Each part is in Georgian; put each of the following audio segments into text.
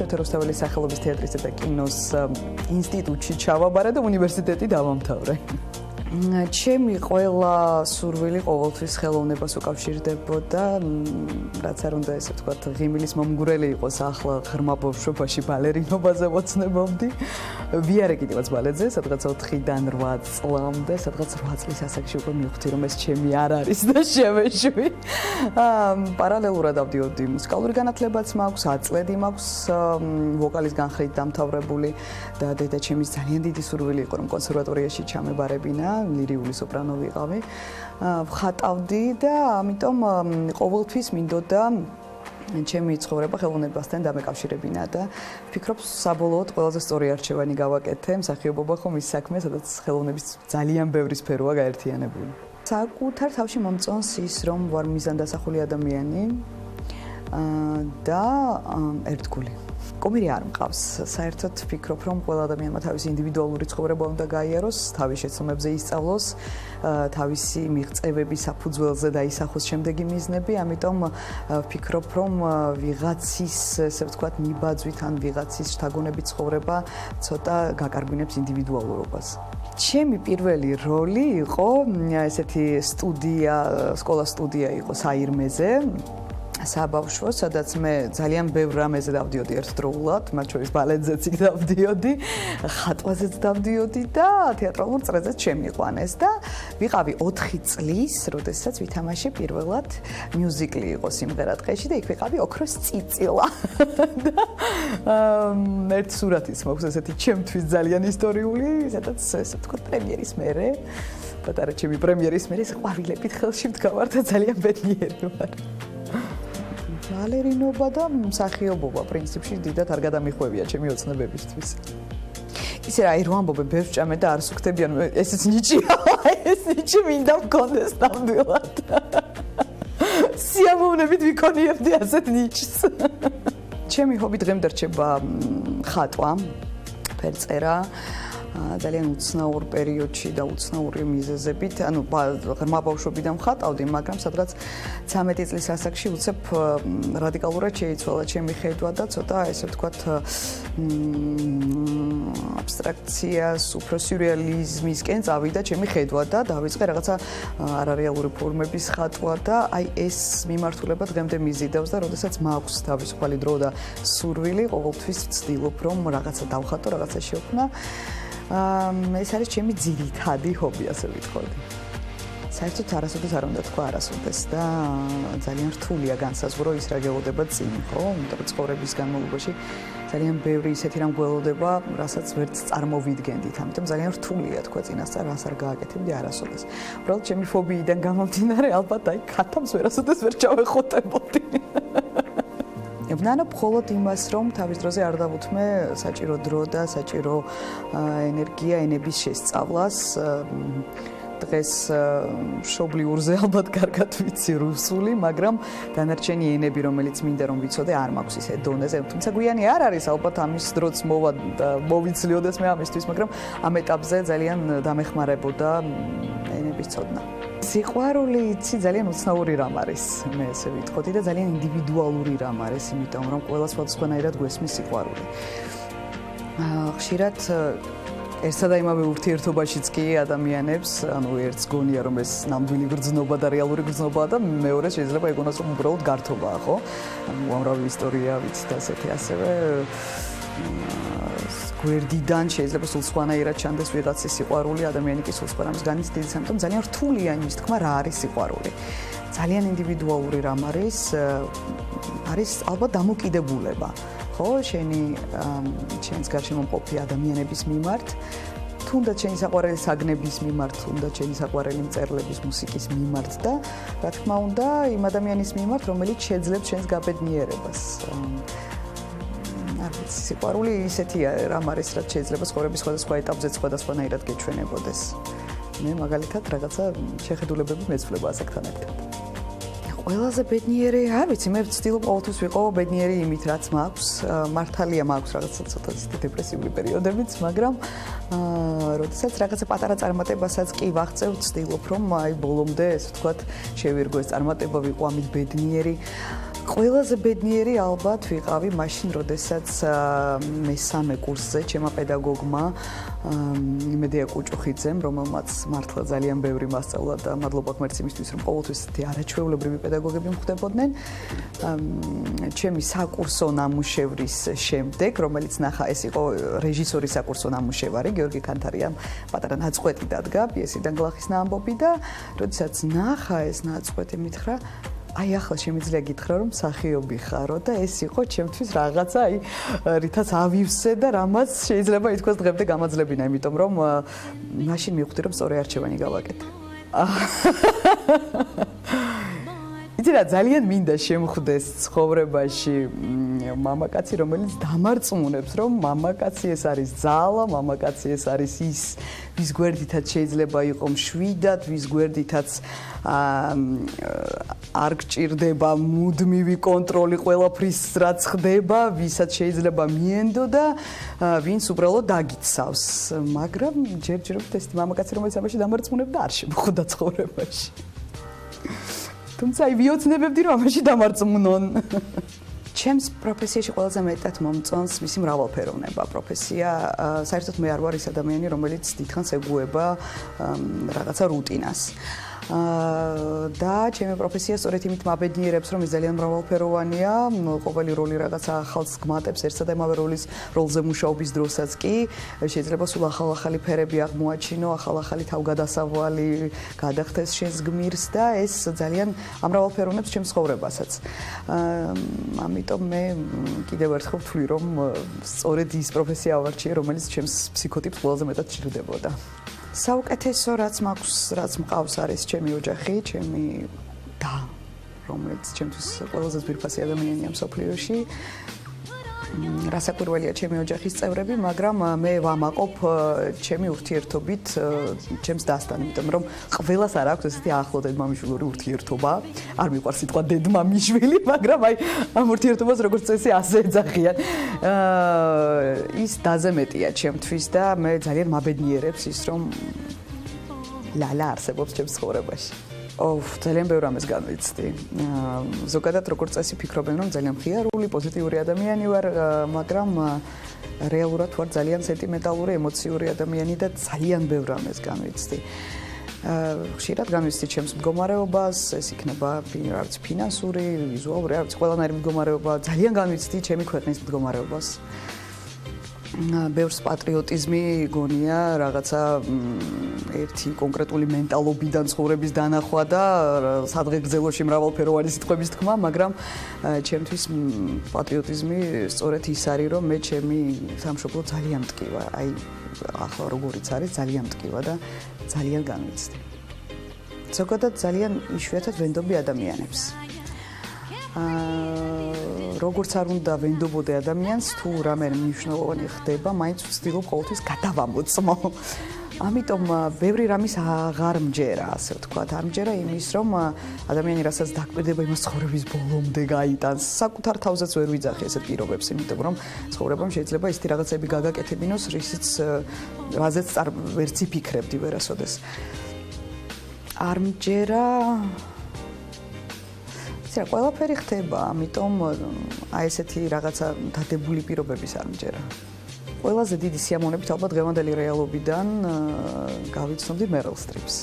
შევთა რუსთაველის სახელობის თეატრისა და კინოს ინსტიტუტში ჩავაბარა და უნივერსიტეტი დავამთავრე. ჩემი ყველა სურვილი ყოველთვის ხელოვნებას უკავშირდებოდა, რაც არ უნდა ესე ვთქვათ, ღიმილის მომგვრელი იყოს, ახლა ღრმა ბავშვობაში ბალერინობაზე ვოცნებობდი. ვიარე კიდევაც ბალეტზე, სადღაც 4-დან 8 წლამდე, სადღაც 8 წლის ასაკში უკვე მივხვდი, რომ ეს ჩემი არ არის და შევეშვი. პარალელურად ავდიოდი მუსიკალური განათლებაც მაქვს, აწლედი მაქვს ვოკალის განხრით დამთავრებული და დედაჩემის ძალიან დიდი სურვილი იყო, რომ კონსერვატორიაში ჩამებარებინა. ლირიული სოპრანო ვიყავი. ვხატავდი და ამიტომ ყოველთვის მინდოდა ჩემი ცხოვრება ხელოვნებასთან დამეკავშირებინა და ვფიქრობ საბოლოოდ ყველაზე სწორი არჩევანი გავაკეთე, მსახიობობა ხომ ის საქმე, სადაც ხელოვნების ძალიან ბევრი სფეროა გაერთიანებული. საკუთარ თავში მომწონს ის, რომ ვარ მიზანდასახული ადამიანი და ერთგული. კომერი არ მყავს. საერთოდ ვფიქრობ, რომ ყველა ადამიანმა თავისი ინდივიდუალური ცხოვრება უნდა გაიაროს, თავის შეცდომებზე ისწავლოს, თავისი მიღწევების საფუძველზე დაისახოს შემდეგი მიზნები, ამიტომ ვფიქრობ, რომ ვიღაცის, ესე ვთქვათ, მიბაძვით ან ვიღაცის შთაგონებით ცხოვრება ცოტა გაკარგვინებს ინდივიდუალურობას. ჩემი პირველი როლი იყო ესეთი სტუდია, სკოლა სტუდია იყო საირმეზე. საბავშვო, სადაც მე ძალიან ბევრ რამეზე დავდიოდი ერთდროულად, მათ შორის ბალეტზეც დავდიოდი, ხატვაზეც დავდიოდი და თეატრალურ წრეზეც შემიყვანეს და ვიყავი 4 წლის, როდესაც ვითამაშე პირველად მიუზიკლი იყო სიმღერა დღეში და იქ ვიყავი ოქროს წიწილა. ერთ სურათიც მაქვს ესეთი ჩემთვის ძალიან ისტორიული, სადაც ესე ვთქვათ პრემიერის მერე, პატარა ჩემი პრემიერის მერე ყვავილებით ხელში ვდგავარ და ძალიან ბედნიერი ვარ. ბალერინობა და მსახიობობა პრინციპში დიდად არ გადამიხვევია ჩემი ოცნებებისთვის. ისე რა რო ამბობენ ბევრ ჭამე და არ სუქდებიან, ესეც ნიჭია, ეს ნიჭი მინდა მქონდეს ნამდვილად. სიამოვნებით ვიქონიებდი ასეთ ნიჭს. ჩემი ჰობი დღემდე რჩება ხატვა, ფერწერა. ძალიან უცნაურ პერიოდში და უცნაური მიზეზებით, ანუ ღრმა ბავშვობიდან ვხატავდი, მაგრამ სადღაც 13 წლის ასაკში უცებ რადიკალურად შეიცვალა ჩემი ხედვა და ცოტა ესე ვთქვათ აბსტრაქციას, უფრო სიურეალიზმისკენ წავიდა ჩემი ხედვა და დავიწყე რაღაცა არარეალური ფორმების ხატვა და აი ეს მიმართულება დღემდე მიზიდავს და როდესაც მაქვს თავისუფალი დრო და სურვილი, ყოველთვის ვცდილობ რომ რაღაცა დავხატო, რაღაცა შევქმნა. ეს არის ჩემი ძირითადი ჰობი, ასე ვიტყოდი. საერთოდ არასოდეს არ უნდა თქვა არასოდეს და ძალიან რთულია განსაზღვრო ის რა გელოდება წინ, ხო? იმიტომ ცხოვრების განმავლობაში ძალიან ბევრი ისეთი რამ გველოდება, რასაც ვერც წარმოვიდგენდით. ამიტომ ძალიან რთულია თქვა წინასწარ რას არ გააკეთებდი არასოდეს. უბრალოდ ჩემი ფობიიდან გამომდინარე, ალბათ აი ქათამს ვერასოდეს ვერ ჩავეხუტებოდი. ვნანობ მხოლოდ იმას, რომ თავის დროზე არ დავუთმე საჭირო დრო და საჭირო ენერგია ენების შესწავლას. დღეს მშობლიურზე ალბათ კარგად ვიცი რუსული, მაგრამ დანარჩენი ენები, რომელიც მინდა რომ ვიცოდე, არ მაქვს ისე დონეზე. თუმცა გვიანი არ არის, ალბათ ამის დროც მოვიცლიოდეს მე ამისთვის, მაგრამ ამ ეტაპზე ძალიან დამეხმარებოდა ენების ცოდნა. სიყვარული იცი ძალიან უცნაური რამ არის, მე ესე ვიტყოდი და ძალიან ინდივიდუალური რამ არის, იმიტომ რომ ყველა სხვადასხვანაირად გვესმის სიყვარული. ხშირად ერთსა და იმავე ურთიერთობაშიც კი ადამიანებს, ანუ ერთს გონია რომ ეს ნამდვილი გრძნობა და რეალური გრძნობაა და მეორეს შეიძლება ეგონას რომ უბრალოდ გართობაა, ხო? უამრავი ისტორია ვიცით ასეთი ასევე გვერდიდან შეიძლება სულ სხვანაირად ჩანდეს ვიღაცის სიყვარული, ადამიანი კი სულ სხვა რამის განიცდის, ამიტომ ძალიან რთულია იმის თქმა რა არის სიყვარული. ძალიან ინდივიდუალური რამ არის ალბათ დამოკიდებულება, ხო, შენს გარშემო მყოფი ადამიანების მიმართ, თუნდაც შენი საყვარელი საგნების მიმართ, თუნდაც შენი საყვარელი მწერლების, მუსიკის მიმართ და რა თქმა უნდა იმ ადამიანის მიმართ, რომელიც შეძლებს შენს გაბედნიერებას. არ ვიცი, სიყვარული ისეთია რამ არის, რაც შეიძლება ცხოვრების სხვადასხვა ეტაპზე სხვადასხვანაირად გეჩვენებოდეს. მე მაგალითად რაღაცა შეხედულებები მეცვლება ასაკთან ერთად. ყველაზე ბედნიერი, არ ვიცი, მე ვცდილობ ყოველთვის ვიყო ბედნიერი იმით, რაც მაქვს. მართალია მაქვს რაღაცა ცოტა დეპრესიული პერიოდებიც, მაგრამ როდესაც რაღაცა პატარა წარმატებასაც კი ვაღწევ, ვცდილობ რომ აი ბოლომდე, ესე ვთქვათ, შევირგო ეს წარმატება, ვიყო ამით ბედნიერი. ყველაზე ბედნიერი ალბათ ვიყავი მაშინ, როდესაც მესამე კურსზე ჩემმა პედაგოგმა იმედია კუჭუხიძემ, რომელმაც მართლა ძალიან ბევრი მასწავლა და მადლობა ღმერთს იმისთვის, რომ ყოველთვის არაჩვეულებრივი პედაგოგები მხვდებოდნენ. ჩემი საკურსო ნამუშევრის შემდეგ, რომელიც ნახა ეს იყო რეჟისორის საკურსო ნამუშევარი, გიორგი ქანთარიამ პატარა ნაწყვეტი დადგა პიესიდან გლახის ნაამბობი და როდესაც ნახა ეს ნაწყვეტი მითხრა აი ახლა შემიძლია გითხრა რომ მსახიობი ხარო და ეს იყო ჩემთვის რაღაცა აი რითაც ავივსე და რამაც შეიძლება ითქვას დღემდე გამაძლებინა, იმიტომ რომ მაშინ მივხვდი რომ სწორი არჩევანი გავაკეთე. იცი რა ძალიან მინდა შემხვდეს ცხოვრებაში მამაკაცი, რომელიც დამარწმუნებს, რომ მამაკაცი ეს არის ძალა, მამაკაცი ეს არის ის, ვის გვერდითაც შეიძლება იყო მშვიდად, ვის გვერდითაც არ გჭირდება მუდმივი კონტროლი ყველაფრის, რაც ხდება, ვისაც შეიძლება მიენდო და ვინც უბრალოდ დაგიცავს. მაგრამ ჯერჯერობით ეს მამაკაცი, რომელიც ამაში დამარწმუნებდა, არ შემოხვდა ცხოვრებაში. თუმცა აი ვიოცნებებდი რომ ამაში დამარწმუნონ. ჩემს პროფესიაში ყველაზე მეტად მომწონს მისი მრავალფეროვნება. პროფესია საერთოდ მე არ ვარ ის ადამიანი, რომელიც დიდხანს ეგუება რაღაცა რუტინას. და ჩემი პროფესია სწორედ იმით მაბედნიერებს, რომ ის ძალიან მრავალფეროვანია, ყოველი როლი რაღაცა ახალს გმატებს ერთსა და იმავე როლზე მუშაობის დროსაც კი შეიძლება სულ ახალ-ახალი ფერები აღმოაჩინო, ახალ-ახალი თავგადასავალი გადახდეს შენს გმირს და ეს ძალიან ამრავალფეროვნებს ჩემს ცხოვრებასაც. ამიტომ მე კიდევ ერთხელ ვთვლი, რომ სწორედ ის პროფესია ავარჩიე, რომელიც ჩემს ფსიქოტიპს ყველაზე მეტად ჭირდებოდა. საუკეთესო რაც მაქვს, რაც მყავს არის ჩემი ოჯახი, ჩემი და, რომელიც ჩემთვის ყველაზე ძვირფასი ადამიანია მსოფლიოში. რასაკვირველია ჩემი ოჯახის წევრები, მაგრამ მე ვამაყობ ჩემი ურთიერთობით ჩემს დასთან, იმიტომ რომ ყველას არ აქვს ესეთი ახლო დედმამიშვილური ურთიერთობა. არ მიყვარს სიტყვა დედმამიშვილი, მაგრამ აი ამ ურთიერთობას როგორც წესი ასე ეძახიან. ის დაზემეტია ჩემთვის და მე ძალიან მაბედნიერებს ის, რომ ლალა არსებობს ჩემს ცხოვრებაში. ძალიან ბევრ ამას განვიცდი. ზოგადად როგორც წესი ფიქრობენ, რომ ძალიან მხიარული, პოზიტიური ადამიანი ვარ, მაგრამ რეალურად ვარ ძალიან სენტიმენტალური, ემოციური ადამიანი და ძალიან ბევრ ამას განვიცდი. ხშირად განვიცდი ჩემს მდგომარეობას, ეს იქნება რაღაც ფინანსური, ვიზუალური, რაღაც ყველანაირი მდგომარეობა, ძალიან განვიცდი ჩემი ქვეყნის მდგომარეობას. ბევრს პატრიოტიზმი გონია რაღაცა ერთი კონკრეტული მენტალობიდან ცხოვრების დანახვა და სადღეგრძელოში მრავალფეროვანი სიტყვების თქმა, მაგრამ ჩემთვის პატრიოტიზმი სწორედ ის არის, რომ მე ჩემი სამშობლო ძალიან მტკივა. აი ახლა როგორიც არის, ძალიან მტკივა და ძალიან განვიცდი. ზოგადად ძალიან იშვიათად ვენდობი ადამიანებს. როგორც არ უნდა ვენდობოდე ადამიანს, თუ რამე მნიშვნელოვანი ხდება, მაინც ვცდილობ ყოველთვის გადავამოწმო. ამიტომ ბევრი რამის აღარ მჯერა, ასე ვთქვათ. არ მჯერა იმის, რომ ადამიანი რასაც დაკვირდება, იმას ცხოვრების ბოლომდე გაიტანს. საკუთარ თავზეც ვერ ვიძახი ესეთ პირობებს, იმიტომ რომ ცხოვრებამ შეიძლება ისეთი რაღაცები გაგაკეთებინოს, რაზეც ვერც იფიქრებდი ვერასოდეს. არ მჯერა იცი რა, ყველაფერი ხდება, ამიტომ აი ესეთი რაღაცა დადებული პირობების არ მჯერა. ყველაზე დიდი სიამოვნებით ალბათ დღევანდელი რეალობიდან გავიცნობდი მერილ სტრიპს.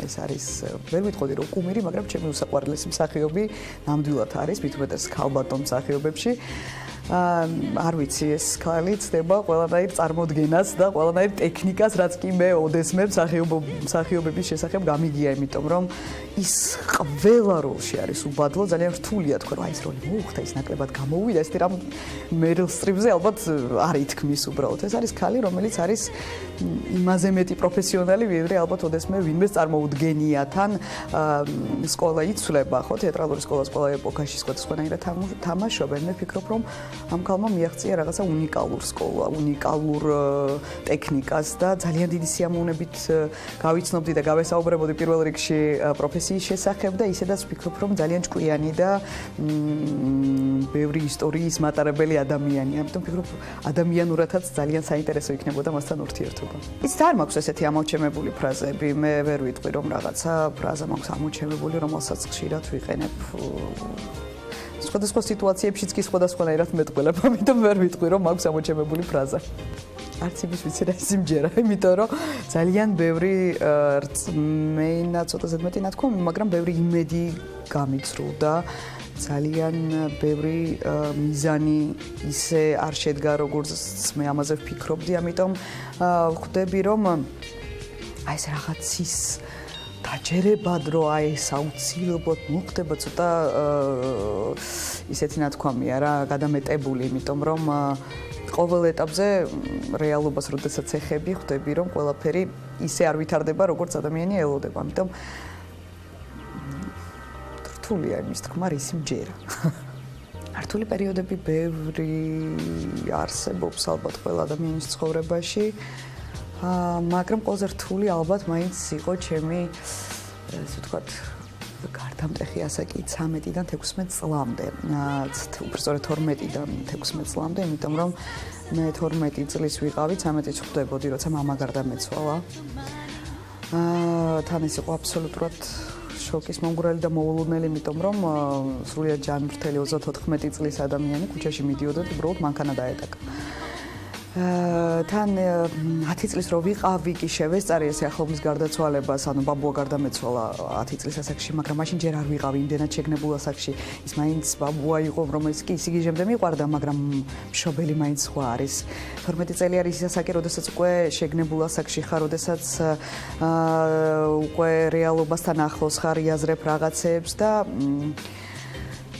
ეს არის, ვერ ვიტყოდი რომ კუმირი, მაგრამ ჩემი უსაყვარლესი მსახიობი ნამდვილად არის, მით უმეტეს ქალბატონ მსახიობებში. არ ვიცი, ეს ქალი ცდება ყველანაირ წარმოდგენას და ყველანაირ ტექნიკას, რაც კი მე ოდესმე მსახიობების შესახებ გამიგია, იმიტომ რომ ის ყველა როლში არის უბადლო, ძალიან რთულია თქვა, რომ აი ეს როლი მოუხდა, ის ნაკლებად გამოვიდა, ესეთი რამ მერილ სტრიპზე ალბათ არ ითქმის უბრალოდ. ეს არის ქალი, რომელიც არის იმაზე მეტი პროფესიონალი, ვიდრე ალბათ ოდესმე ვინმეს წარმოუდგენია, თან სკოლა იცვლება, ხო, თეატრალური სკოლას ყველა ეპოქაში სხვადასხვანაირად თამაშობენ. მე ფიქრობ, რომ ამ ქალმა მიაღწია რაღაცა უნიკალურ სკოლა, უნიკალურ ტექნიკას და ძალიან დიდი სიამოვნებით გავიცნობდი და გავესაუბრებოდი პირველ რიგში პროფესიის შესახებ და ისედაც ვფიქრობ, რომ ძალიან ჭკვიანი და ბევრი ისტორიის მატარებელი ადამიანია. ამიტომ ვფიქრობ, ადამიანურადაც ძალიან საინტერესო იქნებოდა მასთან ურთიერთობა. იცით, არ მაქვს ესეთი ამოჩემებული ფრაზები, მე ვერ ვიტყვი, რომ რაღაცა ფრაზა მაქვს ამოჩემებული, რომელსაც ხშირად ვიყენებ სხვადასხვა სიტუაციებშიც კი სხვადასხვანაირად მეტყველებ, ამიტომ ვერ ვიტყვი, რომ მაქვს ამოჩემებული ფრაზა. არც იმის ვიცი რა სიმჯერა, იმიტომ რომ ძალიან ბევრი რწმენა, ცოტა ზედმეტი ნათქვამი, მაგრამ ბევრი იმედი გამიცრუდა. ძალიან ბევრი მიზანი ისე არ შედგა, როგორც მე ამაზე ვფიქრობდი, ამიტომ ხვდები, რომ აი ეს რაღაცის დაჯერებად, რომ აი ეს აუცილებლად მოხდება, ცოტა ისეთი ნათქვამია რა, გადამეტებული, იმიტომ რომ ყოველ ეტაპზე რეალობას როდესაც ეხები, ხვდები, რომ ყველაფერი ისე არ ვითარდება, როგორც ადამიანი ელოდება. ამიტომ რთულია იმის თქმა, ისი მჯერა. რთული პერიოდები ბევრი არსებობს ალბათ ყველა ადამიანის ცხოვრებაში. მაგრამ ყველაზე რთული ალბათ მაინც იყო ჩემი ესე ვთქვათ გარდამტეხი ასაკი 13-დან 16 წლამდე. უბრალოდ 12-დან 16 წლამდე, იმიტომ რომ მე 12 წლის ვიყავი, 13-ში ხვდებოდი, როცა მამა გარდამეცვალა. თან ეს იყო აბსოლუტურად შოკის მომგვრელი და მოულოდნელი, იმიტომ რომ სრულიად ჯანმრთელი 34 წლის ადამიანი ქუჩაში მიდიოდა და უბრალოდ მანქანა დაეტაკა. თან 10 წლის რო ვიყავი კი შევესწარი ეს ახლობის გარდაცვალებას, ანუ ბაბუა გარდამეცვალა 10 წლის ასაკში, მაგრამ მაშინ ჯერ არ ვიყავი იმდენად შეგნებულ ასაკში. ის მაინც ბაბუა იყო, რომელიც კი სიგიჟემდე მიყვარდა, მაგრამ მშობელი მაინც სხვა არის. 12 წელი არის ის ასაკი, როდესაც უკვე შეგნებულ ასაკში ხარ, როდესაც უკვე რეალობასთან ახლოს ხარ, იაზრებ რაღაცეებს და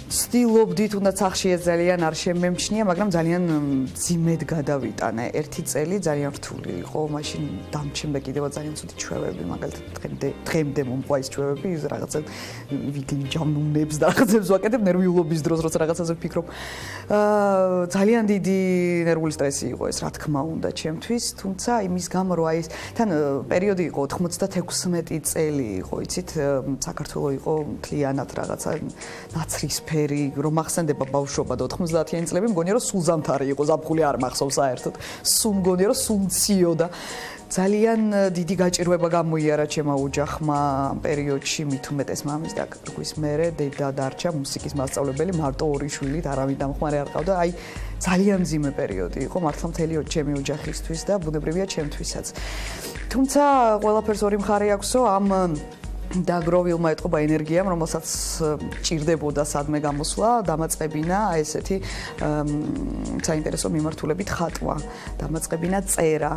ცდილობდი, თუნდაც სახში ეს ძალიან არ შემემჩნია, მაგრამ ძალიან ძიმედ გადავიტანე. ერთი წელი ძალიან რთული იყო, მაშინ დამჩნდა კიდევ ძალიან ცუდი ჩვევები, მაგალითად დღემდე მომყვა ის ჩვევები, ის რაღაცა ვიგინჯამუნებს და რაღაცებს ვაკეთებ ნერვიულობის დროს, როცა რაღაცაზე ვფიქრობ. ძალიან დიდი ნერვული სტრესი იყო ეს, რა თქმა უნდა, ჩემთვის, თუმცა იმის გამო, რომ აი ეს თან პერიოდი იყო 96 წელი იყო, იცით, საქართველო იყო მთლიანად რაღაცა ნაცრისფერი, რომ მახსენდება ბავშვობა და 90-იანი წლები, მგონია რომ სულ ზამთარი იყო, ზაფხული არ მახსოვს საერთოდ. სულ მგონია რომ სულ მციოდა. ძალიან დიდი გაჭირვება გამოიარა ჩემო ოჯახმა ამ პერიოდში, მით უმეტეს მამის დაკარგვის მერე, დედა დარჩა მუსიკის მასწავლებელი, მარტო 2 შვილით, არავინ დამხმარე არ ყავდა. აი ძალიან მძიმე პერიოდი იყო მართლა მთელი ჩემი ოჯახისთვის და ბუნებრივია ჩემთვისაც. თუმცა ყველაფერს ორი მხარე აქვსო, ამ დაგროვილმა ეთყობა ენერგიამ, რომელსაც ჭირდებოდა სადმე გამოსვლა, დამაწყებინა აი ესეთი საინტერესო მიმართულებით ხატვა, დამაწყებინა წერა.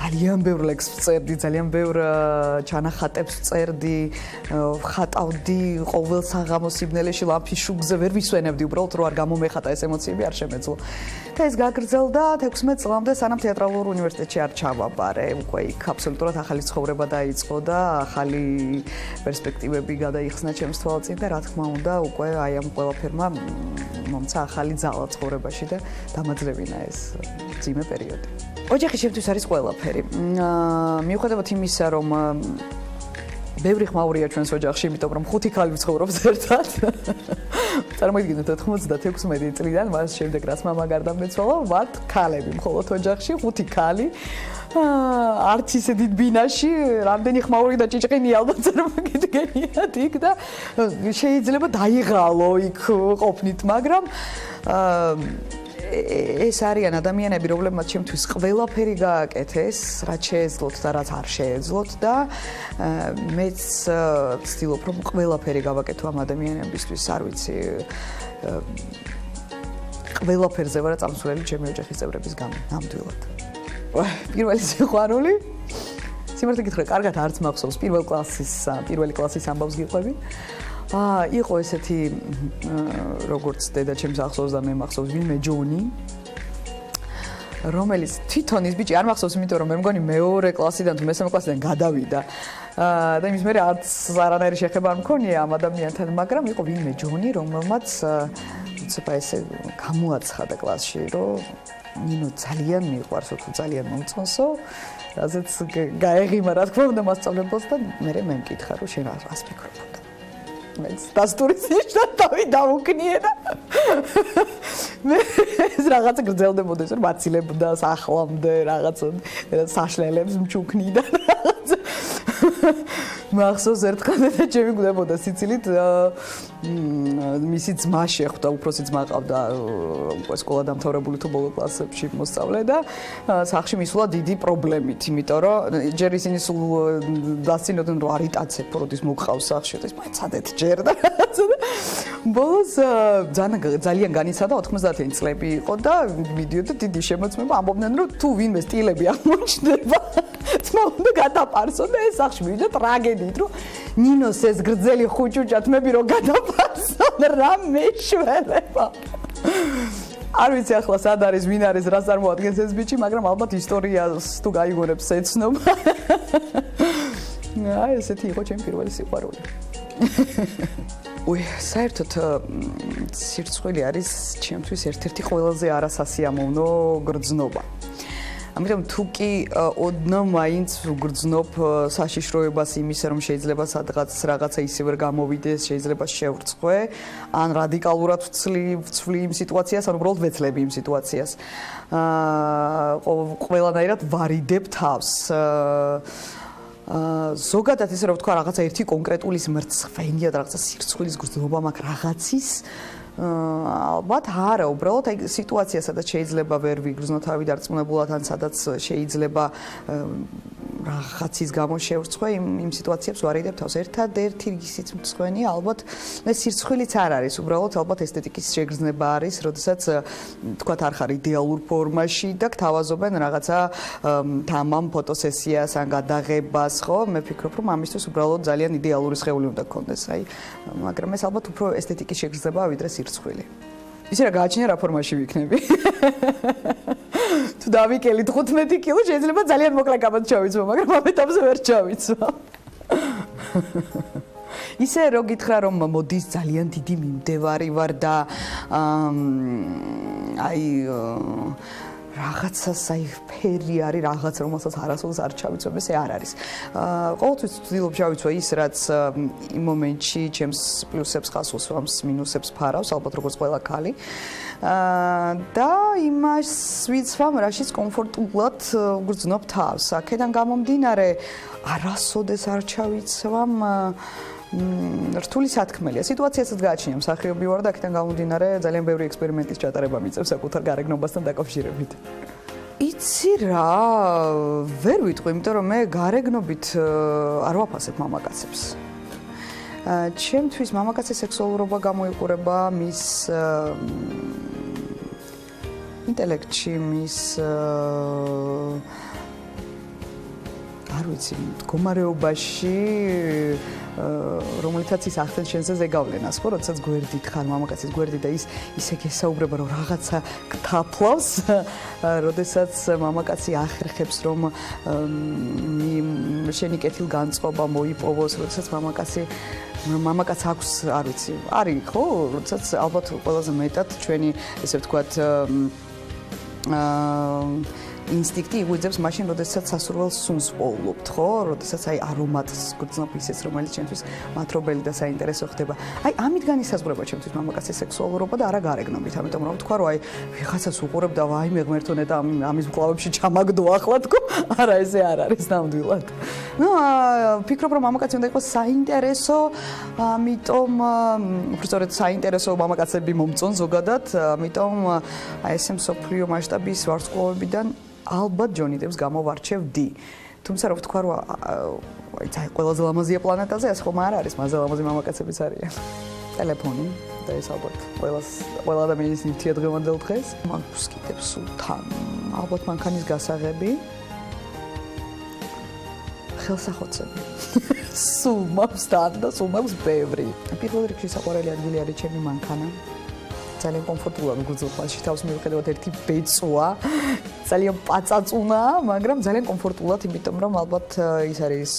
ძალიან ბევრ ლექსს ვწერდი, ძალიან ბევრ ჩანახატებს ვწერდი, ხატავდი ყოველ საღამოს სიბნელეში ლამპის შუქზე, ვერ ვისვენებდი, უბრალოდ რო არ გამომეხატა ეს ემოციები არ შემეძლო. და ეს გაგრძელდა 16 წლამდე, სანამ თეატრალურ უნივერსიტეტში არ ჩავაბარე. უკვე იქ აბსოლუტურად ახალი ცხოვრება დაიწყო და ახალი პერსპექტივები გადაიხსნა ჩემს თვალწინ და რა თქმა უნდა, უკვე აი ამ ყველაფერმა მომცა ახალი ძალა ცხოვრებაში და დამაძლევინა ეს ძიმე პერიოდი. ოჯახი შემთთვის არის ყველაფერი. მიუხედავად იმისა, რომ ბევრი ხმაურია ჩვენს ოჯახში, იმიტომ რომ 5 ქალი ვცხოვრობს ერთად. წარმოიდგინეთ 96 წლიდან მას შემდეგ რაც მამა გარდამეცვალა, ვართ ქალები მხოლოდ ოჯახში, 5 ქალი. არც ისე დიდ ბინაში, რამდენი ხმაური და ჭიჭყინი ალბათ წარმოგიდგენიათ იქ და შეიძლება დაიღალო იქ ყოფნით, მაგრამ ეს არიან ადამიანები, რომლებმაც ჩემთვის ყველაფერი გააკეთეს, რაც შეეძლოთ და რაც არ შეეძლოთ და მეც ვცდილობ, რომ ყველაფერი გავაკეთო ამ ადამიანებისთვის, არ ვიცი, ყველაფერზე ვარ წამსვლელი ჩემი ოჯახის წევრების გამო, ნამდვილად. პირველი სიყვარული, სიმართლე გითხრა, კარგად არც მახსოვს, პირველი კლასის ამბავს გიყვები. იყო ესეთი როგორც დედა ჩემს ახსოვს და მე მახსოვს ვინმე ჯონი, რომელიც თვითონ ის ბიჭი არ მახსოვს, იმიტომ რომ მე მგონი მეორე კლასიდან თუ მესამე კლასიდან გადავიდა და იმის მერე არც არანაირი შეხება არ მქონია ამ ადამიანთან, მაგრამ იყო ვინმე ჯონი, რომელმაც უცებ ესე გამოაცხადა კლასში, რომ ნინო ძალიან მიყვარსო თუ ძალიან მომწონსო, რაზეც გაეღიმა რა თქმა უნდა მასწავლებელს და მე მეკითხა რომ შენ რას ფიქრობ? მეც დასტურის ნიშნად თავი დავუკნიე და მე ეს რაღაცა გრძელდებოდა, რომ აცილებდა, სახლამდე, რაღაცა საშლელებს მჩუქნიდა. მახსოვს ერთხელ და ჩემი გვდებოდა სიცილით მისი ძმა შეხვდა, უფროსი ძმა ყავდა სკოლა დამთავრებული თუ ბოლო კლასებში მოსწავლე და სახლში მისულა დიდი პრობლემით, იმიტომ რომ ჯერ ისინი სულ დასწინოდნენ რომ არ იტაცებ, როდის მოგყავს სახლში და ის მაცადეთ ჯერ და რაღაცა და ბოლოს ძალიან განიცადა 90-იანი წლები იყო და მიდიოდა დიდი შემოწმება, ამბობდნენ რომ თუ ვინმე სტილები აღმოჩნდება თმა უნდა გადაპარსო და ეს სახლში მივიდა ტრაგედიით რომ ნინოს ეს გრძელი ხუჭუჭად მები რომ გადაპარსო რა მეშველება არ ვიცი ახლა სად არის ვინ არის რას წარმოადგენს ეს ბიჭი მაგრამ ალბათ ისტორიას თუ გაიგონებს ეცნობა აი ესეთი იყო ჩემი პირველი სიყვარული საერთოდ სირცხვილი არის ჩემთვის ერთ-ერთი ყველაზე არასასიამოვნო გრძნობა. ამიტომ თუ კი ოდნავ მაინც ვგრძნობ საშიშროებას იმის რომ შეიძლება სადღაც რაღაცა ისე ვერ გამოვიდეს, შეიძლება შევრწყვე, ან რადიკალურად ვცვლი იმ სიტუაციას, ან უბრალოდ ვეცლები იმ სიტუაციას. ყველანაირად ვარიდებ თავს. ზოგადად ისე რომ ვთქვა რაღაცა ერთი კონკრეტულის მრცხვენია და რაღაცა სირცხვილის გრძნობა მაქვს რაღაცის ალბათ არა უბრალოდ აი სიტუაცია სადაც შეიძლება ვერ ვიგრძნო თავი დარწმუნებულად ან სადაც შეიძლება რაღაცის გამო შევრწყვე იმ სიტუაციებს ვარიდებ თავს ერთადერთი ისიც მრცხვენია ალბათ ეს სირცხვილიც არ არის უბრალოდ ალბათ ესთეტიკის შეგრძნება არის როდესაც თქვათ არ ხარ იდეალურ ფორმაში და გთავაზობენ რაღაცა თამამ ფოტოსესიას ან გადაღებას ხო მე ვფიქრობ რომ ამისთვის უბრალოდ ძალიან იდეალური სხეული უნდა გქონდეს აი მაგრამ ეს ალბათ უფრო ესთეტიკის შეგრძნებაა ვიდრე სირცხვილი ისე რა გააჩნია რა ფორმაში ვიქნები თუ დავიკელით 15 კილო შეიძლება ძალიან მოკლე კაბად ჩავიცვა მაგრამ ამ ეტაპზე ვერ ჩავიცვა ისე რო გითხრა რომ მოდის ძალიან დიდი მიმდევარი ვარ და აი რაღაცას აი ფერი არის რაღაც რომელსაც არასოდეს არ ჩავიცვებ ესე არ არის. ყოველთვის ვცდილობ ჩავიცვა ის რაც იმ მომენტში ჩემს პლუსებს ხას უსვამს მინუსებს ფარავს ალბათ როგორც ყველა ქალი. და იმას ვიცვამ რაშიც კომფორტულად გრძნობ თავს. აქედან გამომდინარე არასოდეს არ ჩავიცვამ რთული სათქმელია. სიტუაციასაც გააჩნია მსახიობი ვარ და აქედან გამომდინარე ძალიან ბევრი ექსპერიმენტის ჩატარება მიწევს საკუთარ გარეგნობასთან დაკავშირებით. იცი რა, ვერ ვიტყვი, იმიტომ რომ მე გარეგნობით არ ვაფასებ მამაკაცებს. ჩემთვის მამაკაცის სექსუალურობა გამოიყურება მის ინტელექტში, მის არ ვიცი, მდგომარეობაში რომელიცაც ის ახდენს შენზე ზეგავლენას, ხო, როდესაც გვერდით ხარ, მამაკაცის გვერდით და ის ისე გესაუბრება, რომ რაღაცა გთაფლავს, როდესაც მამაკაცი ახერხებს, რომ შენი კეთილგანწყობა მოიპოვოს, როდესაც მამაკაც აქვს, არ ვიცი, არის, ხო, როდესაც ალბათ ყველაზე მეტად ჩვენი, ესე ვთქვათ, ინსტინქტი იგრძნობს მაშინ, როდესაც სასურველ სუნს პოულობთ, ხო? როდესაც აი არომატს გრძნობ ისეც, რომელიც ჩემთვის მათრობელი და საინტერესო ხდება. აი ამით განისაზღვრება ჩემთვის მამაკაცის სექსუალურობა და არა გარეგნობით. ამიტომ რა ვთქვა, რომ აი ვიღაცას უყურებ და ვაიმე ღმერთონე და ამის მკლავებში ჩამაგდო ახლა თქო. არა, ესე არ არის ნამდვილად. ნუ ვფიქრობ, რომ მამაკაცი უნდა იყოს საინტერესო, ამიტომ უბრალოდ საინტერესო მამაკაცები მომწონ ზოგადად, ამიტომ აი ესე მსოფლიო მასშტაბის ვარსკვლავებიდან ალბათ ჯონი დეპს გამოვარჩევდი. თუმცა რა ვთქვა, რომ აი ყველაზე ლამაზია პლანეტაზე, ეს ხომ არ არის, მასზე ლამაზი მამაკაცებიც არიან. ტელეფონი და ეს ალბათ ყველა ადამიანის ნივთია დღევანდელ დღეს. მან გსკიდებს სულთან. ალბათ მანქანის გასაღები. ხელსახოცები. სულ მაქვს და სულ მაქვს ბევრი. პირველ რიგში საყვარელი ადგილი არის ჩემი მანქანა. ძალიან კომფორტულად გძნობ მასში თავს მივხედავთ ერთი ბეწვა ძალიან პაწაწუნაა მაგრამ ძალიან კომფორტულად იმიტომ რომ ალბათ ის არის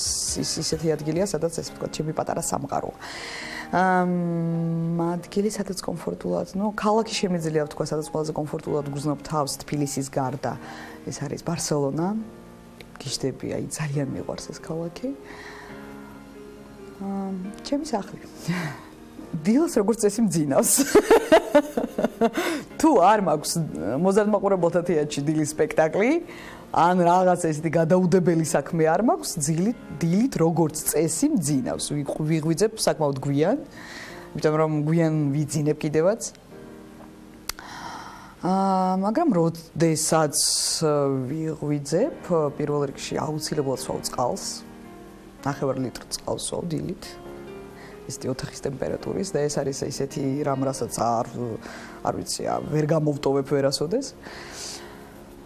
ისეთი ადგილია სადაც ეს ვთქვათ ჩემი პატარა სამყაროა ადგილი სადაც კომფორტულად ნუ ქალაქი შემიძლია ვთქვა სადაც ყველაზე კომფორტულად გძნობ თავს თბილისის გარდა ეს არის ბარსელონა გიშდები აი ძალიან მიყვარს ეს ქალაქი ჩემი სახლი დილას როგორც წესი მძინავს თუ არ მაქვს მოზარდ მაყურებელთა თეატრში დილის სპექტაკლი, ან რაღაც ესეთი გადაუდებელი საქმე არ მაქვს, დილით როგორც წესი მძინავს. ვიღვიძებ საკმაოდ გვიან, იმიტომ რომ გვიან ვიძინებ კიდევაც. მაგრამ როდესაც ვიღვიძებ, პირველ რიგში აუცილებლად ვსვავ წყალს, 9 ლიტრი წყალს ვსვავ დილით. ისეთი ოთახის ტემპერატურის და ეს არის ისეთი რამ, რასაც არ ვიცი, ვერ გამოვტოვებ ვერასოდეს.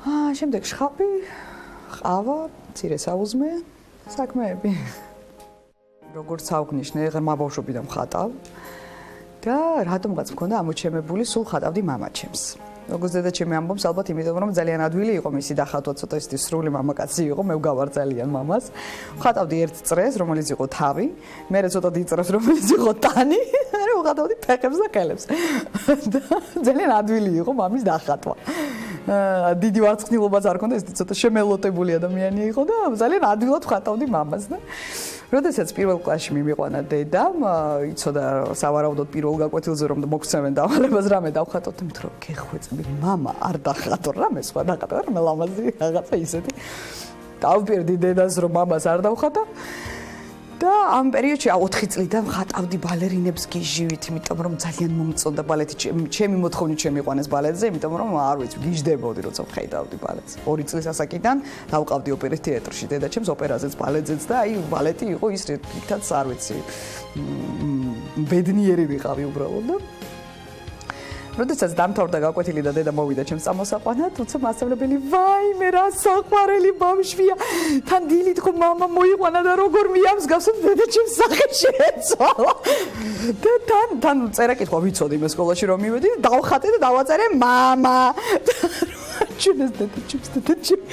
შემდეგ შხაპი, ყავა, მცირე საუზმე, საქმეები. როგორც ავგნიშნე, ღრმა ბავშვობიდან ვხატავ და რატომღაც მქონდა ამოჩემებული, სულ ხატავდი მამაჩემს. როგორც დედაჩემი ამბობს, ალბათ იმიტომ რომ ძალიან ადვილი იყო მისი დახატვა, ცოტა ისეთი სრული მამაკაცი იყო, მე ვგავარ ძალიან მამას. ვხატავდი ერთ წრეს, რომელიც იყო თავი, მერე ცოტა დიდ წრეს, რომელიც იყო ტანი, მერე ვხატავდი ფეხებს და ხელებს. და ძალიან ადვილი იყო მამის დახატვა. დიდი ვარცხნილობაც არ ქონდა, ესეთი ცოტა შემელოტებული ადამიანი იყო და ძალიან ადვილად ვხატავდი მამას და როდესაც პირველ კლასში მიმიყვანა დედამ, იცოდა სავარაუდოდ პირველ გაკვეთილზე რომ მოგცემენ დავალებას რამე დავხატოთ, იმიტომ რომ გეხვეწები, მამა არ დახატო, რამე სხვა დახატო, რამე ლამაზი რაღაცა ისეთი. დავპირდი დედას რომ მამას არ დავხატა. და ამ პერიოდში 4 წლიდან ვხატავდი ბალერინებს გიჟივით, იმიტომ რომ ძალიან მომწონდა ბალეტი, ჩემი მოთხოვნით შემიყვანეს ბალეტზე, იმიტომ რომ არ ვიცი, გიჟდებოდი როცა ვხედავდი ბალეტს. 2 წლის ასაკიდან დავყავდი ოპერის თეატრში, დედაჩემს ოპერაზეც, ბალეტზეც და აი ბალეტი იყო ის რითაც არ ვიცი, ბედნიერი ვიყავი უბრალოდ და როდესაც დამთავრდა გაკვეთილი და დედა მოვიდა ჩემს წამოსაყვანად, თუმცა მასწავლებელი, ვაიმე, რა საყვარელი ბავშვია. თან დილით ხო მამა მოიყვანა და როგორ მიამსგავსო დედა ჩემს სახეს შეეცვალა. და თან წერა-კითხვა ვიცოდი მე სკოლაში რომ მივედი და დავხატე და დავაწერე მამა. ჩვენს დედა ჩემს.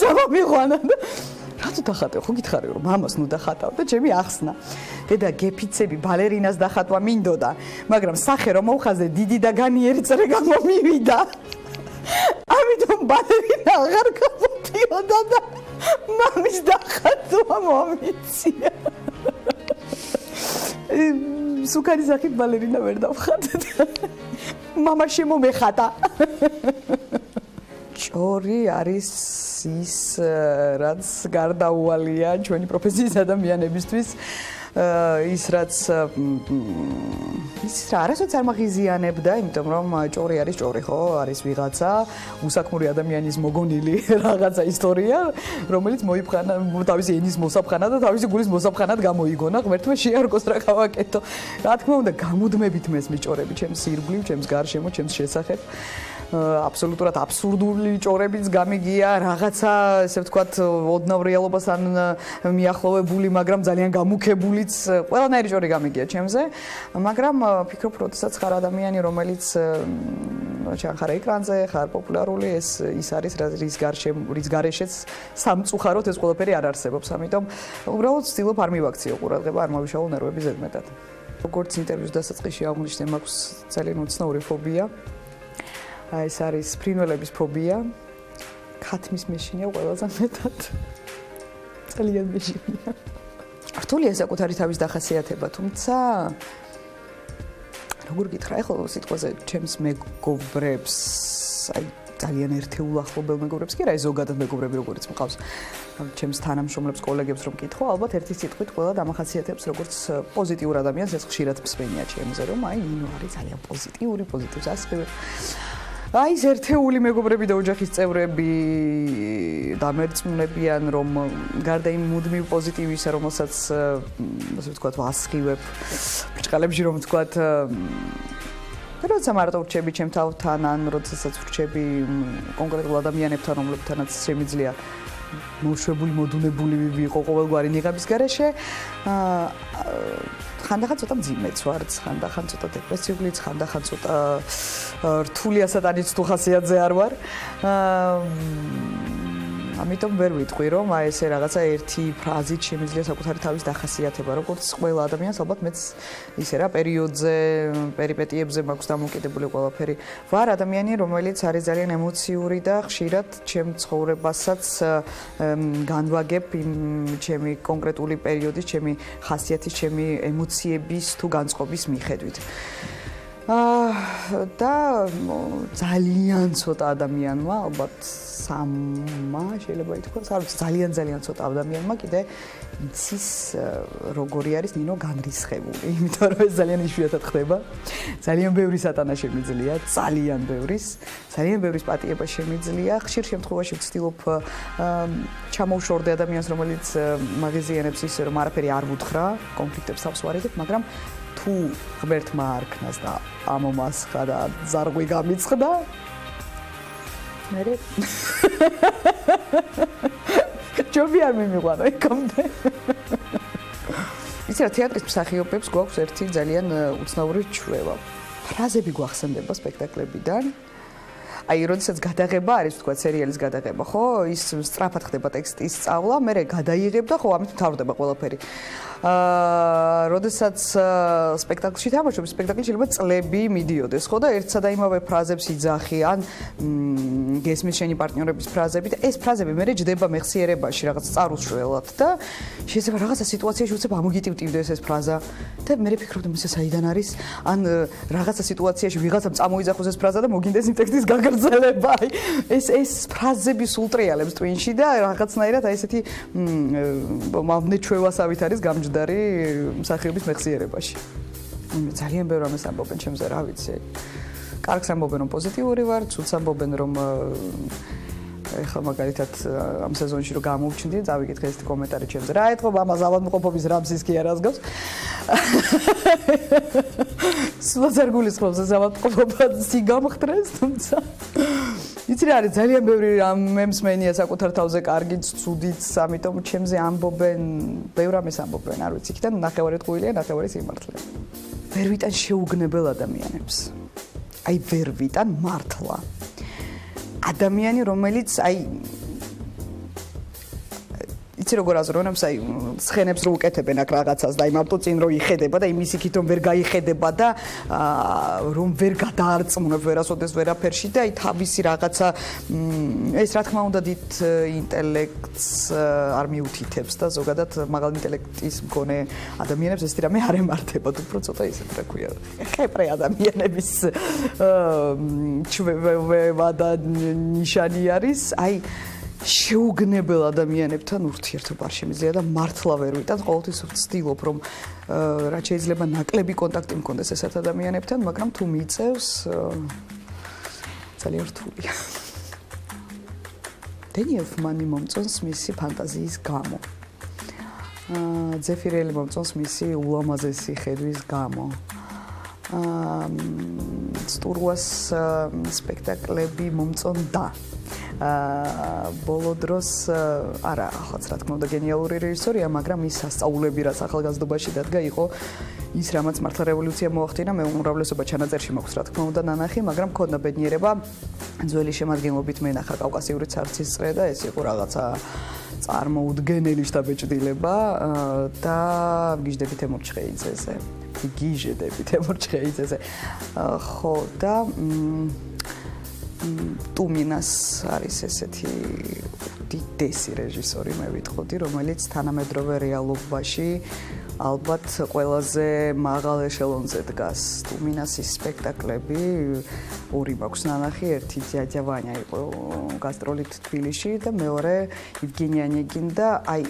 ზამიყვანა და რატო დახატე? ხო გითხარი რომ მამას ნუ დახატავ და ჩემი ახსნა. დედა გეფიცები ბალერინას დახატვა მინდოდა, მაგრამ სახე რომ მოვხაზე დიდი და განიერი წრე გამომივიდა. ამიტომ ბალერინა აღარ გამოდიოდა და მამის დახატვა მომიცია. სუკარი სახით ბალერინა ვერ დავხატე. მამა შემომეხატა. ჭორი არის ის რაც გარდაუვალია ჩვენი პროფესიის ადამიანებისთვის ის რაც არასოდეს არ მაღიზიანებდა, იმიტომ რომ ჭორი არის ჭორი, ხო, არის ვიღაცა უსაქმური ადამიანის მოგონილი რაღაცა ისტორია, რომელიც მოიფხანა თავისი ენის მოსაფხანად და თავისი გულის მოსაფხანად გამოიგონა, ღმერთმა შეარგოს რა გავაკეთო. რა თქმა უნდა, გამუდმებით მესმის ჭორები ჩემს ირგვლივ, ჩემს გარშემო, ჩემს შესახებ. აბსოლუტურად აბსურდული ჭორებიც გამიგია, რაღაცა, ესე ვთქვათ, ოდნავ რეალობასთან მიახლოვებული, მაგრამ ძალიან გამუქებულიც, ყველანაირი ჭორი გამიგია ჩემზე, მაგრამ ფიქრობ, როდესაც ხარ ადამიანი, რომელიც ხარ ეკრანზე, ხარ პოპულარული, ის არის რის გარეშეც სამწუხაროდ ეს ყველაფერი არ არსებობს, ამიტომ უბრალოდ ვცდილობ არ მივაქციო ყურადღება, არ მოვიშალო ნერვები ზედმეტად. როგორც ინტერვიუს დასაწყისში აღვნიშნე, მაქვს ძალიან უცნაური ფობია. ეს არის ფრინველების ფობია. ქათმის მეშინია ყველაზე მეტად. ძალიან მეშინია. რთულია საკუთარი თავის დახასიათება, თუმცა როგორ გითხრა, ეხლა სიტყვაზე ჩემს მეგობრებს, აი ძალიან ერთეულ ახლობელ მეგობრებს კი არა, ეს ზოგადად მეგობრები როგორიც მყავს. ჩემს თანამშრომლებს, კოლეგებს რომ მკითხო, ალბათ ერთი სიტყვით ყველა დამახასიათებს როგორც პოზიტიურ ადამიანს, ეს ხშირად მსმენია ჩემზე, რომ აი ნინო არის ძალიან პოზიტიური, პოზიტივს ასწრებს. აი ეს ერთეული მეგობრები და ოჯახის წევრები დამერწმუნებიან, რომ გარდა იმ მუდმივ პოზიტივისა, რომელსაც ასე ვთქვათ, ვასხივებ ბრჭყალებში, რომ ვთქვათ, როცა მარტო ვრჩები ჩემ თავთან, ან როდესაც ვრჩები კონკრეტულ ადამიანებთან, რომლებთანაც შემიძლია მოშვებული, მოდუნებული ვიყო ყოველგვარი ნიღაბის გარეშე, ხანდახან ცოტა მძიმეც ვარ, ხანდახან ცოტა დეპრესიულიც, ხანდახან ცოტა რთული ასატანიც თუ ხასიათზე არ ვარ. ამიტომ ვერ ვიტყვი, რომ აი ესე რაღაცა ერთი ფრაზით შემიძლია საკუთარი თავის დახასიათება, როგორც ყველა ადამიანს, ალბათ მეც ისე რა პერიოდზე, პერიპეტიებზე მაქვს დამოკიდებული ყველაფერი. ვარ ადამიანი, რომელიც არის ძალიან ემოციური და ხშირად ჩემ ცხოვრებასაც განვაგებ იმ ჩემი კონკრეტული პერიოდის, ჩემი ხასიათის, ჩემი ემოციების თუ განწყობის მიხედვით. და ძალიან ცოტა ადამიანმა, ალბათ 3-მა შეიძლება ითქვას, არ ვიცი, ძალიან ცოტა ადამიანმა კიდე იცის როგორი არის ნინო განრისხებული, იმიტომ რომ ეს ძალიან იშვიათად ხდება. ძალიან ბევრი სატანა შემიძლია, ძალიან ბევრის პატიება შემიძლია. ხშირ შემთხვევაში ვცდილობ ჩამოვშორდე ადამიანს, რომელიც მაგაზიანებს ისე რომ არაფერი არ ვუთხრა, კონფლიქტებს თავს ვარიდებ, მაგრამ თუ ღმერთმა არქნას და ამომასხა და ზარღვი გამიწყდა მერე ჯობი არ მიმიყვანა იქამდე იცი რა თეატრის მსახიობებს გვაქვს ერთი ძალიან უცნაური ჩვევა ფრაზები გვახსენდება სპექტაკლებიდან აი როდესაც გადაღება არის თქვა სერიალის გადაღება ხო ის სწრაფად ხდება ტექსტის სწავლა მე გადაიღებ და ხო ამით მთავრდება ყველაფერი როდესაც სპექტაკლში თამაშობ სპექტაკლი შეიძლება წლები მიდიოდეს ხო და ერთსა და იმავე ფრაზებს იძახი ან გესმის შენი პარტნიორების ფრაზები და ეს ფრაზები მე ჯდება მეხსიერებაში რაღაც წარუსვლელად და შეიძლება რაღაცა სიტუაციაში უცებ ამოგიტივტივდეს ეს ფრაზა და მე ვფიქრობ და საიდან არის ან რაღაცა სიტუაციაში ვიღაცამ წამოიძახოს ეს ფრაზა და მოგინდეს იმ ტექსტის გაგრძელება აი ეს ფრაზები სულ ტრიალებს ტვინში და რაღაცნაირად აი ესეთი მამნეჩვევასავით არის გამჯდარი მსახიობის მეხსიერებაში. ძალიან ბევრი რამეს ამბობენ ჩემზე, რა ვიცი. კარგს ამბობენ რომ პოზიტიური ვარ, ცუდს ამბობენ რომ ეხლა მაგალითად ამ სეზონში რომ გამოვჩნდი, წავიკითხე ეს კომენტარი ჩემზე. რა ეთქო ამას ავადმყოფობის რამსის კი არ ასგავს. სულაც გულისხმობს ეს ავადმყოფობა სიგამხდრეს, თუმცა იცი რა არის ძალიან ბევრი მემსმენია საკუთარ თავზე კარგიც, ცუდიც, ამიტომ ჩემზე ამბობენ, ბევრ რამეს ამბობენ, არ ვიცი, იქიდან ნახევარი ტყუილია, ნახევარი სიმართლე. ვერ ვიტან შეუგნებელ ადამიანებს. აი ვერ ვიტან მართლა. ადამიანი, რომელიც აი იცი როგორ აზროვნებს, აი ცხენებს რო უკეთებენ აქ რაღაცას და იმ ავტოწინ რო იხედება და იმის იქით რომ ვერ გაიხედება და რომ ვერ გადაარწმუნებ ვერასოდეს ვერაფერში და აი თავისი რაღაცა ეს რა თქმა უნდა დიდ ინტელექტს არ მიუთითებს და ზოგადად მაღალ ინტელექტის მქონე ადამიანებს ეს რამე არ ემართებათ, უფრო ცოტა ისეთ რა ქვია. ხეპრე ადამიანების ჩვევა და ნიშანი არის აი შეუგნებელ ადამიანებთან ურთიერთობა არ შემიძლია და მართლა ვერ ვიტან, ყოველთვის ვცდილობ რომ რაც შეიძლება ნაკლები კონტაქტი მქონდეს ესეთ ადამიანებთან, მაგრამ თუ მიწევს ძალიან რთულია. დენი ელფმანი მომწონს მისი ფანტაზიის გამო. ზეფირელი მომწონს მისი ულამაზესი ხედვის გამო. სტურვას სპექტაკლები მომწონდა. ბოლო დროს არა, ახლა რა თქმა უნდა გენიალური რეჟისორია, მაგრამ ის სასწაულები რაც ახალგაზრდობაში დადგა იყო ის რამაც მართლა რევოლუცია მოახდინა, მე უმრავლესობა ჩანაწერში მაქვს რა თქმა უნდა ნანახი, მაგრამ მქონდა ბედნიერება ძველი შემადგენლობით მენახა კავკასიური ცარცის წრე და ეს იყო რაღაცა წარმოუდგენელი შთაბეჭდილება და გიჟდებით ემორ ჩხეიძეზე. გიჟდებით ემორ ჩხეიძეზე. ხო და ტუმინას არის ესეთი დიდესი რეჟისორი მე ვიტყოდი, რომელიც თანამედროვე რეალობაში ალბათ ყველაზე მაღალ ეშელონზე დგას. ტუმინასის სპექტაკლები ორი მაქვს ნანახი, ერთი ჯაჯა ვანია იყო გასტროლით თბილისში და მეორე ევგენი ონეგინი და აი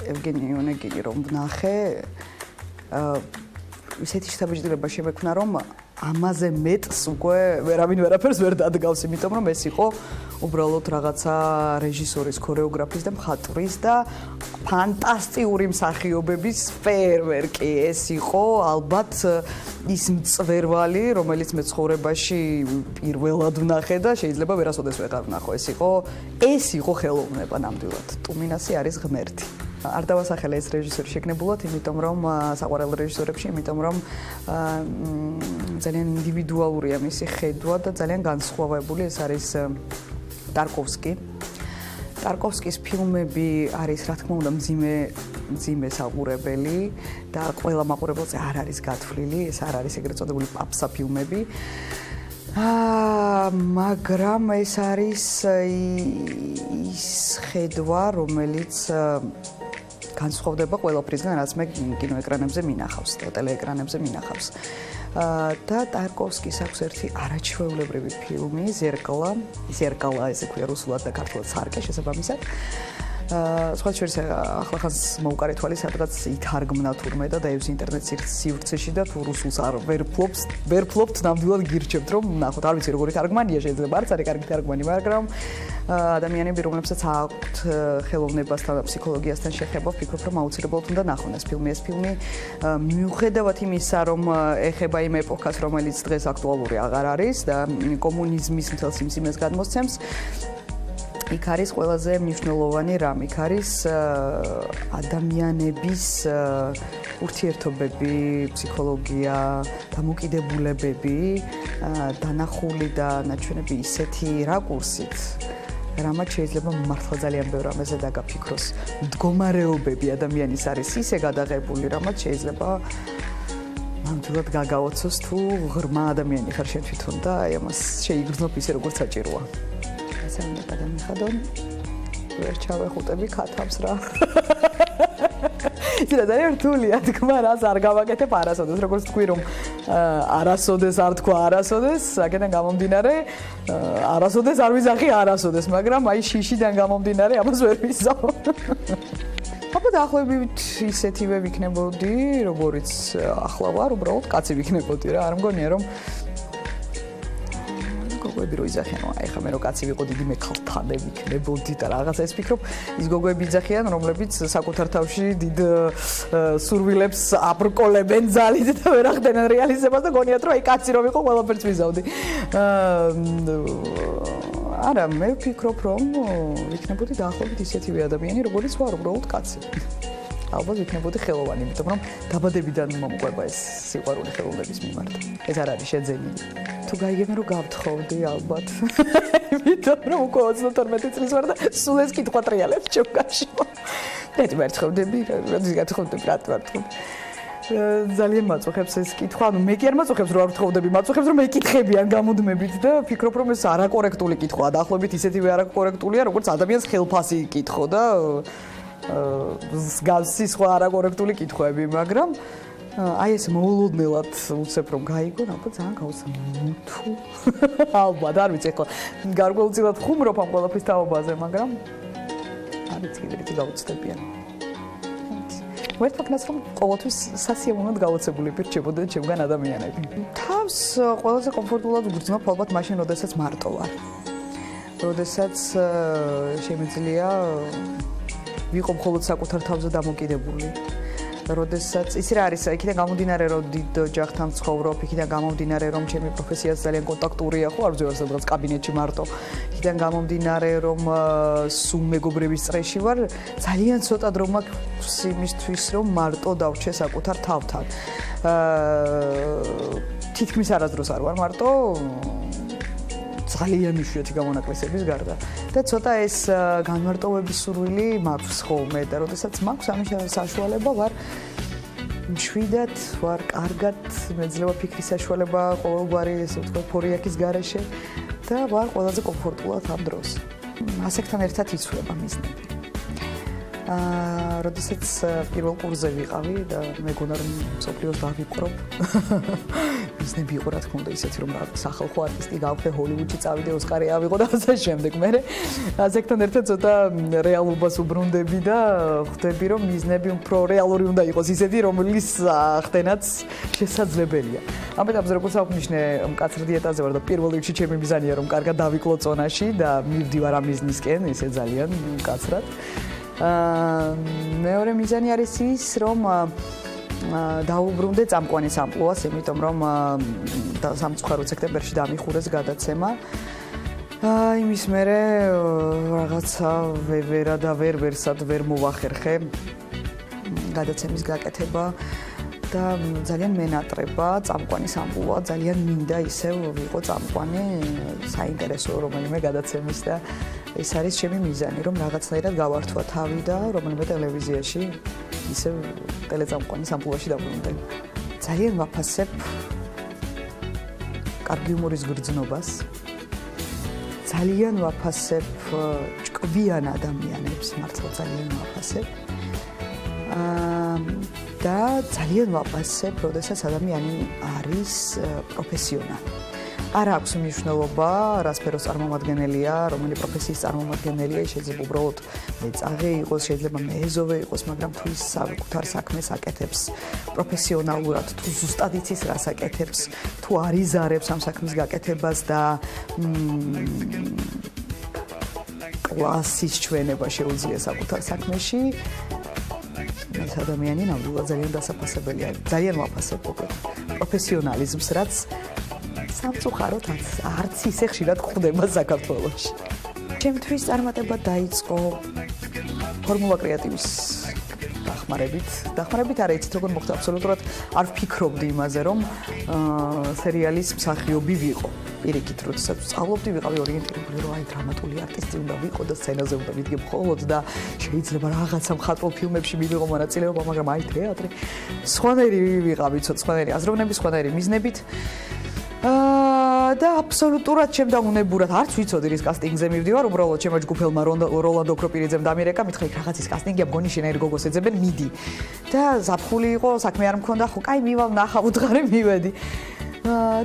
ევგენი ონეგინი რომ ვნახე ისეთი შთაბეჭდილება შემექმნა რომ ამაზე მეტს უკვე ვერავინ ვერაფერს ვერ დადგავს, იმიტომ რომ ეს იყო უბრალოდ რაღაცა რეჟისორის, ქორეოგრაფის და მხატვრის და ფანტასტიკური მსახიობების ფეერვერკი. ეს იყო ალბათ ის მწვერვალი, რომელიც მე ცხოვრებაში პირველად ვნახე და შეიძლება ვერასოდეს ვეღარ ვნახო. ეს იყო ხელოვნება ნამდვილად. ტუმინასი არის ღმერთი. არ დავასახელე ეს რეჟისორი შეგნებულად, იმიტომ რომ საყვარელ რეჟისორებში, იმიტომ რომ ძალიან ინდივიდუალურია მისი ხედვა და ძალიან განსხვავებული ეს არის ტარკოვსკი. ტარკოვსკის ფილმები არის რა თქმა უნდა მძიმე საყურებელი და ყველა მაყურებელზე არ არის გათვლილი, ეს არ არის ეგრეთ წოდებული პაპსა ფილმები. მაგრამ ეს არის ის ხედვა, რომელიც განსხვავდება ყველაფრისგან, რაც მე კინოეკრანებზე მინახავს, ტელეეკრანებზე მინახავს. და ტარკოვსკის აქვს ერთი არაჩვეულებრივი ფილმი, ზერკალა, ესე ქვია რუსულად და ქართულად სარკე შესაბამისად. სხვა შორის ახლახანს მოუყარე თვალი სადღაც ითარგმნა თურმე და დაევს ინტერნეტ სივრცეში და თუ რუსულს ვერ ფლობთ ნამდვილად გირჩევთ რომ ნახოთ არ ვიცი როგორი თარგმანია შეიძლება არც არის კარგი თარგმანი მაგრამ ადამიანები რომლებსაც აქვთ ხელოვნებასთან და ფსიქოლოგიასთან შეხება ვფიქრობ რომ აუცილებლად უნდა ნახონ ეს ფილმი მიუხედავად იმისა რომ ეხება იმ ეპოქას რომელიც დღეს აქტუალური აღარ არის და კომუნიზმის მთელ სიმსივნეს გადმოსცემს იქ არის ყველაზე მნიშვნელოვანი რამ, იქ არის ადამიანების ურთიერთობები, ფსიქოლოგია, დამოკიდებულებები, დანახული და ნაჩვენები ისეთი რაკურსით, რამაც შეიძლება მართლა ძალიან ბევრ რამეზე დაგაფიქროს. მდგომარეობები ადამიანის არის ისე გადაღებული, რამაც შეიძლება ნამდვილად გაგაოცოს თუ ღრმა ადამიანი ხარ შენ თვითონ და აი ამას შეიგრძნობ ისე როგორც საჭიროა. ესე უნდა გადამიხადონ ვერ ჩავეხუტები ქათამს რა იცი ძალიან რთულია თქმა რას არ გავაკეთებ არასოდეს როგორც თქვი რომ არასოდეს არ თქვა არასოდეს აქედან გამომდინარე არასოდეს არ ვიზახი არასოდეს მაგრამ აი შიშიდან გამომდინარე ამას ვერ ვიზავ აბა დაახლოებით ისეთივე ვიქნებოდი როგორც ახლა ვარ უბრალოდ კაცი ვიქნებოდი რა არ მგონია რომ გოგოები რო იძახიან, აი ხა მე რო კაცი ვიყო დიდი მე ხალხთან ვიქნებოდი და რაღაცა ეს ფიქრობ, ის გოგოები იძახიან, რომლებიც საკუთარ თავში დიდ სურვილებს აბრკოლებენ ძალით და ვერ ახდენენ რეალიზებას და გონიათ რომ აი კაცი რო ვიყო ყველაფერს ვიზავდი. არა, მე ვფიქრობ რომ ვიქნებოდი დაახლოებით ისეთივე ადამიანი, როგორც ვარ, უბრალოდ კაცი. ალბათ ვიქნებოდი ხელოვანი, იმიტომ რომ დაბადებიდან მომყვება ეს სიყვარული ხელოვნების მიმართ. ეს არ არის შეძენილი. თუ გაიგებენ რომ გავთხოვდი ალბათ. იმიტომ რომ უკვე 32 წლის ვარ და სულ ეს კითხვა ტრიალებს ჩემგანში. მე ვერ თხოვნები, როდის გათხოვდები, რატო არ თხოვნ. ძალიან მაწუხებს ეს კითხვა, ანუ მე კი არ მაწუხებს რომ არ ვთხოვდები, მაწუხებს რომ მეკითხებიან გამუდმებით და ფიქრობ რომ ეს არაკორექტული კითხვაა, დაახლოებით ისეთივე არაკორექტულია, როგორც ადამიანს ხელფასი იკითხო და გავსი სხვა არაკორექტული კითხვები, მაგრამ აი ეს მოულოდნელად უცებ რომ გაიგონ, ალბათ ძალიან გავსმუთუ. ალბათ არ ვიცი ხო, გარკვეულწილად ხუმრობ ამ ყველაფრის თაობაზე, მაგრამ არ ვიცი კიდევ ერთი გავუცდებიან. ვერთმაკნას რომ ყოველთვის სასიამოვნოდ გავოცებული პირჩებოდნენ ჩემგან ადამიანები. თავს ყველაზე კომფორტულად ვგრძნობ ალბათ მაშინ, როდესაც მარტო ვარ. როდესაც შემიძლია ვიყო მხოლოდ საკუთარ თავზე დამოკიდებული. როდესაც ისი რა არის, იქიდან გამომდინარე რომ დიდ ოჯახთან ცხოვრობ, იქიდან გამომდინარე რომ ჩემი პროფესიაც ძალიან კონტაქტურია, ხო არ ვზევარ სადღაც კაბინეტში მარტო. იქიდან გამომდინარე რომ სულ მეგობრების წრეში ვარ, ძალიან ცოტა დრო მაქვს იმისთვის რომ მარტო დავრჩე საკუთარ თავთან. თითქმის არასდროს არ ვარ მარტო. ძალიან იშვიათი გამონაკლისების გარდა და ცოტა ეს განმარტოვების სურვილი მაქვს ხოლმე და როდესაც მაქვს ამის საშუალება ვარ მშვიდად ვარ კარგად მეძლევა ფიქრის საშუალება ყოველგვარი ესე ვთქვათ ფორიაქის გარეშე და ვარ ყველაზე კომფორტულად ამ დროს ასეთთან ერთად იცვლება მიზნები როდესაც პირველ კურსზე ვიყავი და მეგონა რომ სოფლიოს დავიპყრობ მიზნები იყო რა თქმა უნდა ისეთი რომ სახალხო არტისტი გავხდე ჰოლივუდში წავიდე ოსკარი ავიღო და ასე შემდეგ მე ასეთთან ერთად ცოტა რეალობას უბრუნდები და ხვდები რომ მიზნები უფრო რეალური უნდა იყოს ისეთი რომლის ხდენაც შესაძლებელია ამ ეტაპზე როგორც აღნიშნე მკაცრ დიეტაზე ვარ და პირველ რიგში ჩემი მიზანია რომ კარგად დავიკლო წონაში და მივდივარ ამ მიზნისკენ ისე ძალიან მკაცრად მეორე მიზანი არის ის რომ დაუბრუნდე წამყვანი სამპლუას, იმიტომ რომ სამწუხაროდ სექტემბერში დამიხურეს გადაცემა. იმის მერე რაღაცა ვერსად ვერ მოვახერხე გადაცემის გაკეთება და ძალიან მენატრება წამყვანი სამპლუა, ძალიან მინდა ისევ ვიყო წამყვანი საინტერესო რომელიმე გადაცემის და ეს არის ჩემი მიზანი, რომ რაღაცნაირად გავართვა თავი და რომელიმე ტელევიზიაში ისე ტელეწამყვანი სამპლუაში დავბრუნდე. ძალიან ვაფასებ კარგი ჰუმორის გრძნობას. ძალიან ვაფასებ ჭკვიან ადამიანებს, მართლა ძალიან ვაფასებ. და ძალიან ვაპასებ, როდესაც ადამიანი არის პროფესიონალი. არ აქვს მნიშვნელობა, რა სფეროს წარმომადგენელია, რომელი პროფესიის წარმომადგენელია, შეიძლება უბრალოდ მეწაღე იყოს, შეიძლება მეზოვე იყოს, მაგრამ თუ ის საკუთარ საქმეს აკეთებს პროფესიონალურად, თუ ზუსტად იცის რას აკეთებს, თუ არ იზარებს ამ საქმის გაკეთებას და კლასის ჩვენება შეუძლია საკუთარ საქმეში, ეს ადამიანი ნამდვილად ძალიან დასაფასებელია, ძალიან ვაფასებ პროფესიონალიზმს, რაც სამწუხაროდ არც ისე ხშირად გვხდება საქართველოში. ჩემთვის წარმატება დაიწყო ფორმულა კრეატივის დახმარებით არა იცით როგორ მოხდა აბსოლუტურად არ ვფიქრობდი იმაზე რომ სერიალის მსახიობი ვიყო. პირიქით როდესაც სწავლობდი ვიყავი ორიენტირებული რომ აი დრამატული არტისტი უნდა ვიყო და სცენაზე უნდა ვიდგე მხოლოდ და შეიძლება რაღაცა მხატვრულ ფილმებში მივიღო მონაწილეობა, მაგრამ აი თეატრი სხვანაირი ვიყავი, ცოტა სხვანაირი აზროვნების, სხვანაირი მიზნებით. და აბსოლუტურად შემდაუნებურად არც ვიცოდი რის კასტინგზე მივდივარ, უბრალოდ ჩემო ჯგუფელმა როლანდო ოკროპირიძემ დამირეკა, მითხრა იქ რაღაცის კასტინგია, მგონი შენაირ გოგოს ეძებენ, მიდი. და ზაფხული იყო, საქმე არ მქონდა, ხო, კაი მივალ ნახავ უთხარი მივედი.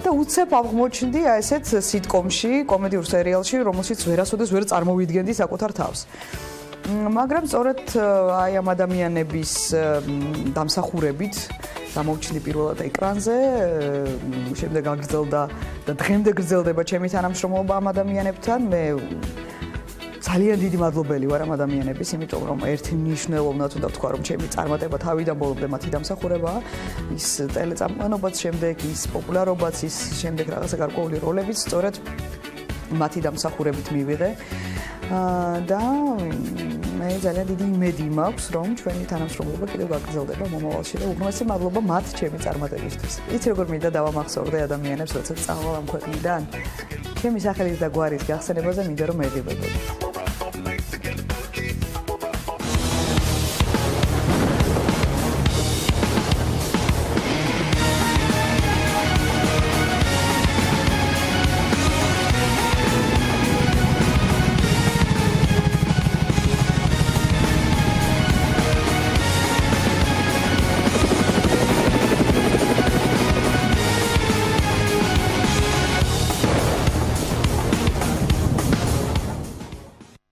და უცებ აღმოჩნდი აი ესეთ სიტკომში, კომედიურ სერიალში, რომელშიც ვერასოდეს ვერ წარმოვიდგენდი საკუთარ თავს. მაგრამ სწორედ აი ამ ადამიანების დამსახურებით გამოვჩნდი პირველად ეკრანზე, შემდეგ გაგრძელდა და დღემდე გრძელდება ჩემი თანამშრომლობა ამ ადამიანებთან. მე ძალიან დიდი მადლობელი ვარ ამ ადამიანების, იმიტომ რომ ერთი მნიშვნელოვნად უნდა ვთქვა, რომ ჩემი წარმატება თავიდან ბოლომდე მათი დამსახურებაა. ის ტელეწამყვანობაც, შემდეგ ის პოპულარობაც, ის შემდეგ რაღაცა გარკვეული როლებიც სწორედ მათი დამსახურებით მივიღე. და მე ძალიან დიდი იმედი მაქვს, რომ ჩვენი თანამშრომლობა კიდევ გაგრძელდება მომავალში და უღრმესი მადლობა მათ ჩემი წარმატებისთვის. იცი როგორ მინდა დავამახსოვრდე ადამიანებს, როცა წავალ ამ ქვეყნიდან? ჩემი სახელის და გვარის გახსენებაზე მინდა რომ ეღებებოდეთ.